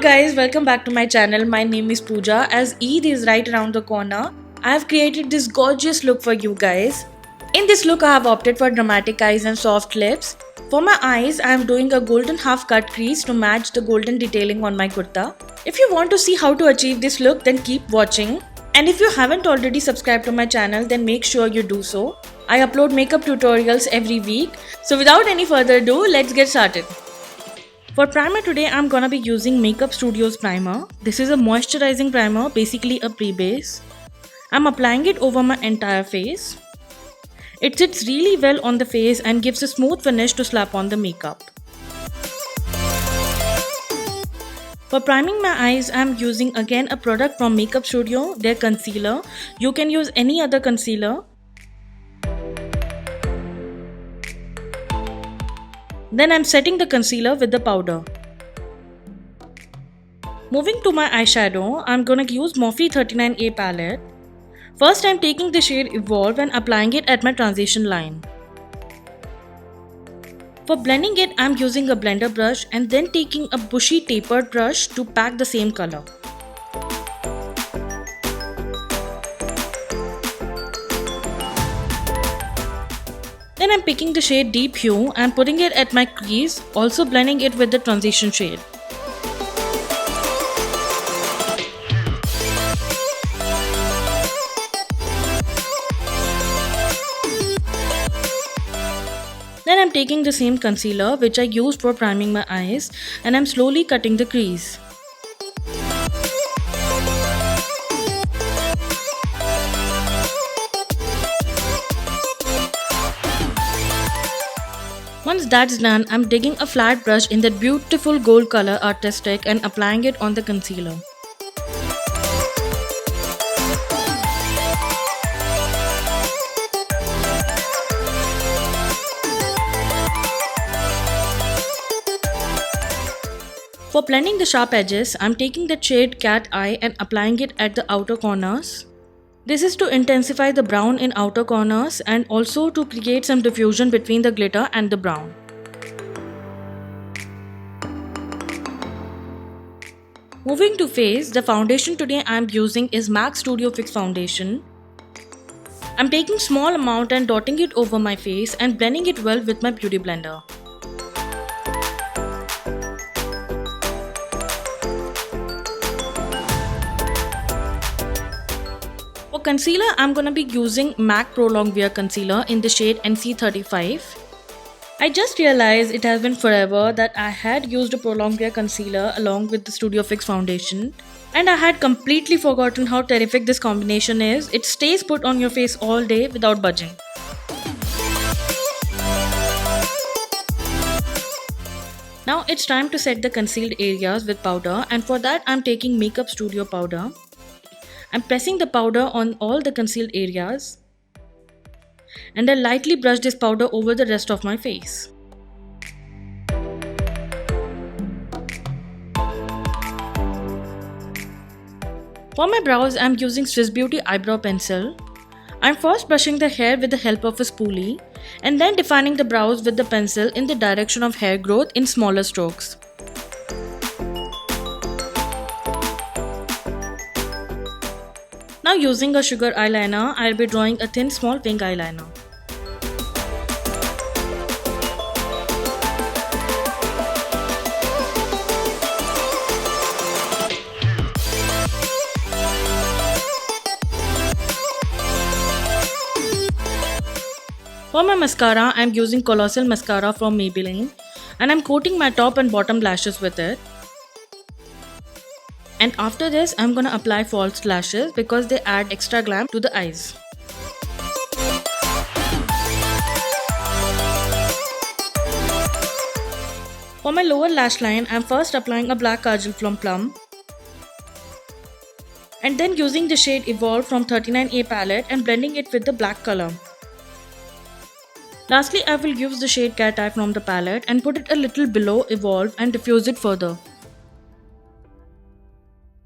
guys, welcome back to my channel. My name is Pooja. As Eid is right around the corner, I have created this gorgeous look for you guys. In this look, I have opted for dramatic eyes and soft lips. For my eyes, I am doing a golden half cut crease to match the golden detailing on my kurta. If you want to see how to achieve this look, then keep watching. And if you haven't already subscribed to my channel, then make sure you do so. I upload makeup tutorials every week. So without any further ado, let's get started. For primer today, I'm gonna be using Makeup Studio's primer. This is a moisturizing primer, basically a pre-base. I'm applying it over my entire face. It sits really well on the face and gives a smooth finish to slap on the makeup. For priming my eyes, I'm using again a product from Makeup Studio, their concealer. You can use any other concealer. Then I'm setting the concealer with the powder. Moving to my eyeshadow, I'm gonna use Morphe 39A palette. First, I'm taking the shade Evolve and applying it at my transition line. For blending it, I'm using a blender brush and then taking a bushy tapered brush to pack the same color. Then I'm picking the shade Deep Hue and putting it at my crease, also blending it with the transition shade. Then I'm taking the same concealer which I used for priming my eyes and I'm slowly cutting the crease. Once that's done, I'm digging a flat brush in that beautiful gold color Artistic and applying it on the concealer. For blending the sharp edges, I'm taking the shade Cat Eye and applying it at the outer corners. This is to intensify the brown in outer corners and also to create some diffusion between the glitter and the brown. Moving to face, the foundation today I am using is MAC Studio Fix Foundation. I'm taking small amount and dotting it over my face and blending it well with my beauty blender. For concealer, I'm gonna be using MAC Pro Longwear Concealer in the shade NC35. I just realized it has been forever that I had used a Pro Longwear Concealer along with the Studio Fix Foundation. And I had completely forgotten how terrific this combination is. It stays put on your face all day without budging. Now it's time to set the concealed areas with powder, and for that I'm taking Makeup Studio powder. I'm pressing the powder on all the concealed areas and I lightly brush this powder over the rest of my face. For my brows, I'm using Swiss Beauty Eyebrow Pencil. I'm first brushing the hair with the help of a spoolie and then defining the brows with the pencil in the direction of hair growth in smaller strokes. Now using a sugar eyeliner, I'll be drawing a thin small wing eyeliner. For my mascara, I'm using Colossal Mascara from Maybelline and I'm coating my top and bottom lashes with it. And after this, I'm gonna apply false lashes because they add extra glam to the eyes. For my lower lash line, I'm first applying a black kajal from Plum. And then using the shade Evolve from 39A palette and blending it with the black color. Lastly, I will use the shade Cat Eye from the palette and put it a little below Evolve and diffuse it further.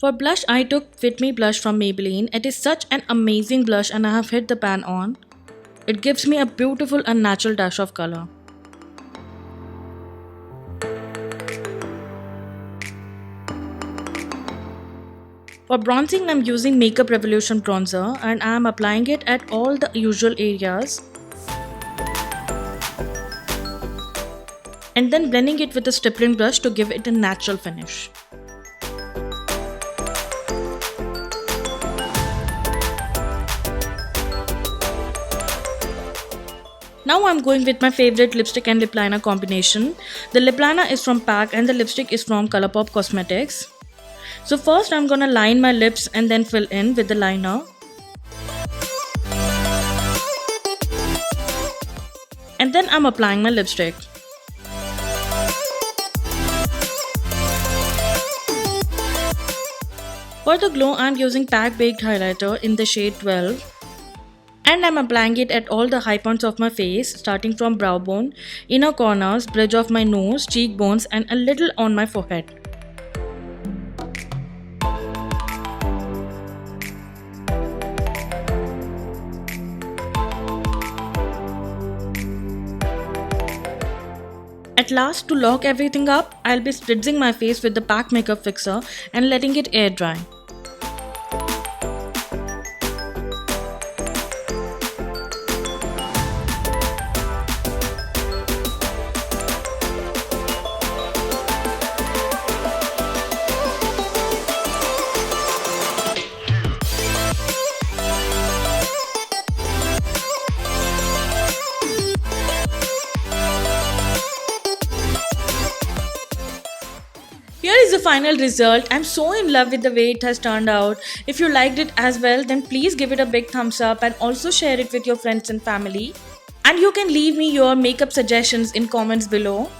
For blush, I took Fit Me blush from Maybelline. It is such an amazing blush and I have hit the pan on. It gives me a beautiful and natural dash of color. For bronzing, I'm using Makeup Revolution bronzer and I'm applying it at all the usual areas and then blending it with a stippling brush to give it a natural finish. Now I'm going with my favorite lipstick and lip liner combination. The lip liner is from PAC and the lipstick is from Colourpop Cosmetics. So first I'm gonna line my lips and then fill in with the liner. And then I'm applying my lipstick. For the glow, I'm using PAC Baked Highlighter in the shade 12. And I'm applying it at all the high points of my face, starting from brow bone, inner corners, bridge of my nose, cheekbones and a little on my forehead. At last, to lock everything up, I'll be spritzing my face with the PAC Makeup Fixer and letting it air dry. Here is the final result. I'm so in love with the way it has turned out. If you liked it as well, then please give it a big thumbs up and also share it with your friends and family. And you can leave me your makeup suggestions in comments below.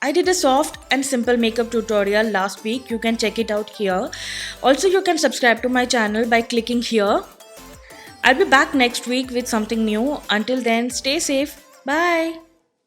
I did a soft and simple makeup tutorial last week. You can check it out here. Also, you can subscribe to my channel by clicking here. I'll be back next week with something new. Until then, stay safe. Bye.